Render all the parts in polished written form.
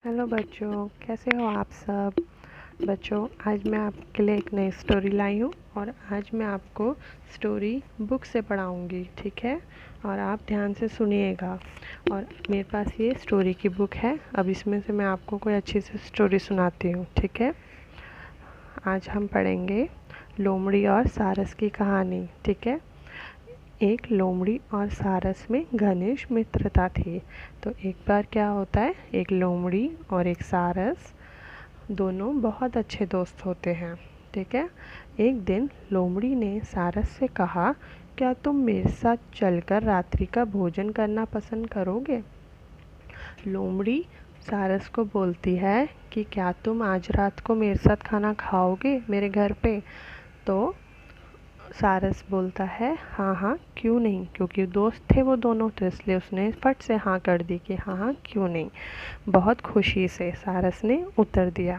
Hello बच्चों, कैसे हो आप सब। बच्चों, आज मैं आपके लिए एक नई स्टोरी लाई हूँ और आज मैं आपको स्टोरी बुक से पढ़ाऊँगी, ठीक है। और आप ध्यान से सुनिएगा। और मेरे पास ये स्टोरी की बुक है। अब इसमें से मैं आपको कोई अच्छी सी स्टोरी सुनाती हूँ, ठीक है। आज हम पढ़ेंगे लोमड़ी और सारस की कहानी, ठीक है। एक लोमड़ी और सारस में घनिष्ठ मित्रता थी। तो एक बार क्या होता है, एक लोमड़ी और एक सारस दोनों बहुत अच्छे दोस्त होते हैं, ठीक है। एक दिन लोमड़ी ने सारस से कहा, क्या तुम मेरे साथ चलकर रात्रि का भोजन करना पसंद करोगे। लोमड़ी सारस को बोलती है कि क्या तुम आज रात को मेरे साथ खाना खाओगे मेरे घर पे। तो सारस बोलता है, हाँ हाँ क्यों नहीं, क्योंकि दोस्त थे वो दोनों, तो इसलिए उसने फट से हाँ कर दी कि हाँ हाँ क्यों नहीं। बहुत खुशी से सारस ने उत्तर दिया।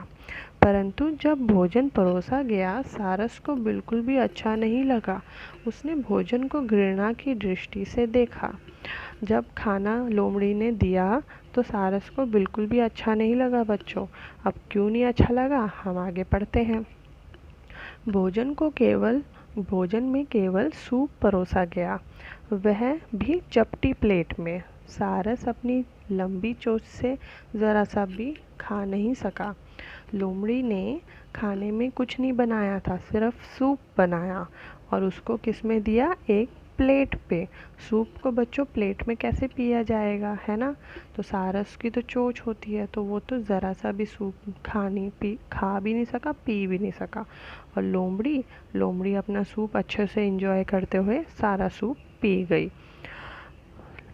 परंतु जब भोजन परोसा गया, सारस को बिल्कुल भी अच्छा नहीं लगा। उसने भोजन को घृणा की दृष्टि से देखा। जब खाना लोमड़ी ने दिया तो सारस को बिल्कुल भी अच्छा नहीं लगा। बच्चों, अब क्यों नहीं अच्छा लगा, हम आगे पढ़ते हैं। भोजन में केवल सूप परोसा गया, वह भी चपटी प्लेट में। सारस अपनी लंबी चोंच से ज़रा सा भी खा नहीं सका। लोमड़ी ने खाने में कुछ नहीं बनाया था, सिर्फ सूप बनाया और उसको किस में दिया, एक प्लेट पे। सूप को बच्चों प्लेट में कैसे पिया जाएगा, है ना। तो सारस की तो चोंच होती है, तो वो तो ज़रा सा भी सूप खा भी नहीं सका, पी भी नहीं सका। और लोमड़ी अपना सूप अच्छे से एंजॉय करते हुए सारा सूप पी गई।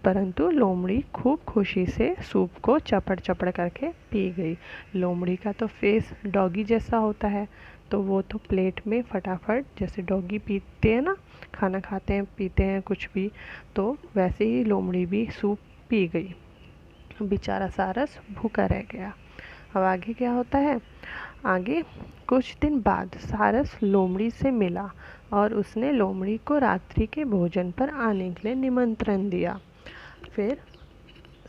परंतु लोमड़ी खूब खुशी से सूप को चपड़ चपड़ करके पी गई। लोमड़ी का तो फेस डॉगी जैसा होता है, तो वो तो प्लेट में फटाफट, जैसे डॉगी पीते हैं ना, खाना खाते हैं पीते हैं कुछ भी, तो वैसे ही लोमड़ी भी सूप पी गई। बेचारा सारस भूखा रह गया। अब आगे क्या होता है, आगे कुछ दिन बाद सारस लोमड़ी से मिला और उसने लोमड़ी को रात्रि के भोजन पर आने के लिए निमंत्रण दिया। फिर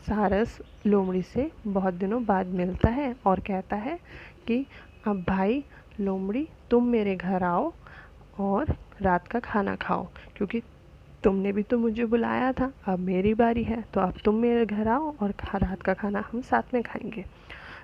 सारस लोमड़ी से बहुत दिनों बाद मिलता है और कहता है कि अब भाई लोमड़ी, तुम मेरे घर आओ और रात का खाना खाओ, क्योंकि तुमने भी तो मुझे बुलाया था, अब मेरी बारी है, तो अब तुम मेरे घर आओ और रात का खाना हम साथ में खाएंगे।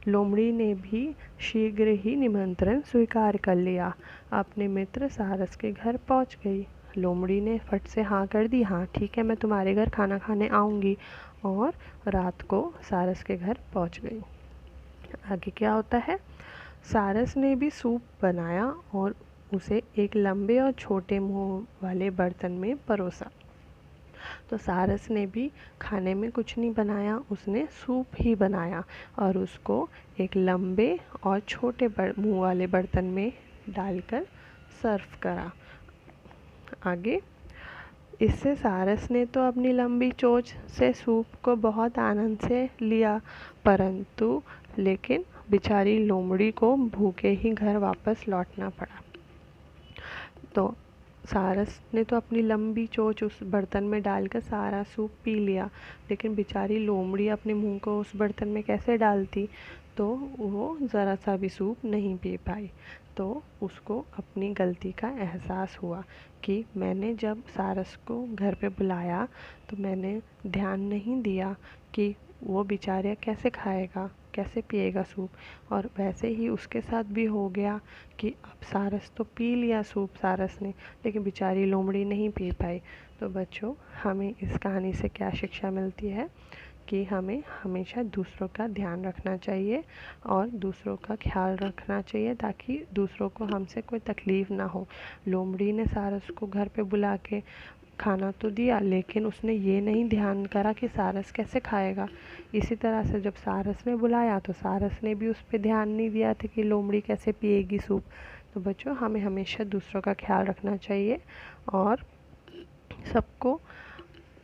लोमड़ी ने भी शीघ्र ही निमंत्रण स्वीकार कर लिया। अपने मित्र सारस के घर पहुंच गई। लोमड़ी ने फट से हाँ कर दी, हाँ ठीक है, मैं तुम्हारे घर खाना खाने आऊँगी, और रात को सारस के घर पहुंच गई। आगे क्या होता है, सारस ने भी सूप बनाया और उसे एक लंबे और छोटे मुंह वाले बर्तन में परोसा। तो सारस ने भी खाने में कुछ नहीं बनाया, उसने सूप ही बनाया और उसको एक लंबे और छोटे मुंह वाले बर्तन में डालकर सर्व करा। आगे, इससे सारस ने तो अपनी लंबी चोंच से सूप को बहुत आनंद से लिया, परंतु लेकिन बेचारी लोमड़ी को भूखे ही घर वापस लौटना पड़ा। तो सारस ने तो अपनी लंबी चोंच उस बर्तन में डालकर सारा सूप पी लिया, लेकिन बेचारी लोमड़ी अपने मुंह को उस बर्तन में कैसे डालती, तो वो ज़रा सा भी सूप नहीं पी पाई। तो उसको अपनी गलती का एहसास हुआ कि मैंने जब सारस को घर पे बुलाया तो मैंने ध्यान नहीं दिया कि वो बेचारा कैसे खाएगा, कैसे पिएगा सूप। और वैसे ही उसके साथ भी हो गया कि अब सारस तो पी लिया सूप सारस ने, लेकिन बेचारी लोमड़ी नहीं पी पाई। तो बच्चों, हमें इस कहानी से क्या शिक्षा मिलती है कि हमें हमेशा दूसरों का ध्यान रखना चाहिए और दूसरों का ख्याल रखना चाहिए, ताकि दूसरों को हमसे कोई तकलीफ़ ना हो। लोमड़ी ने सारस को घर पे बुला के खाना तो दिया, लेकिन उसने ये नहीं ध्यान करा कि सारस कैसे खाएगा। इसी तरह से जब सारस ने बुलाया तो सारस ने भी उस पर ध्यान नहीं दिया था कि लोमड़ी कैसे पिएगी सूप। तो बच्चों, हमें हमेशा दूसरों का ख्याल रखना चाहिए और सबको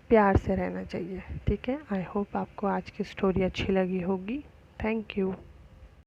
प्यार से रहना चाहिए, ठीक है। आई होप आपको आज की स्टोरी अच्छी लगी होगी। Thank you.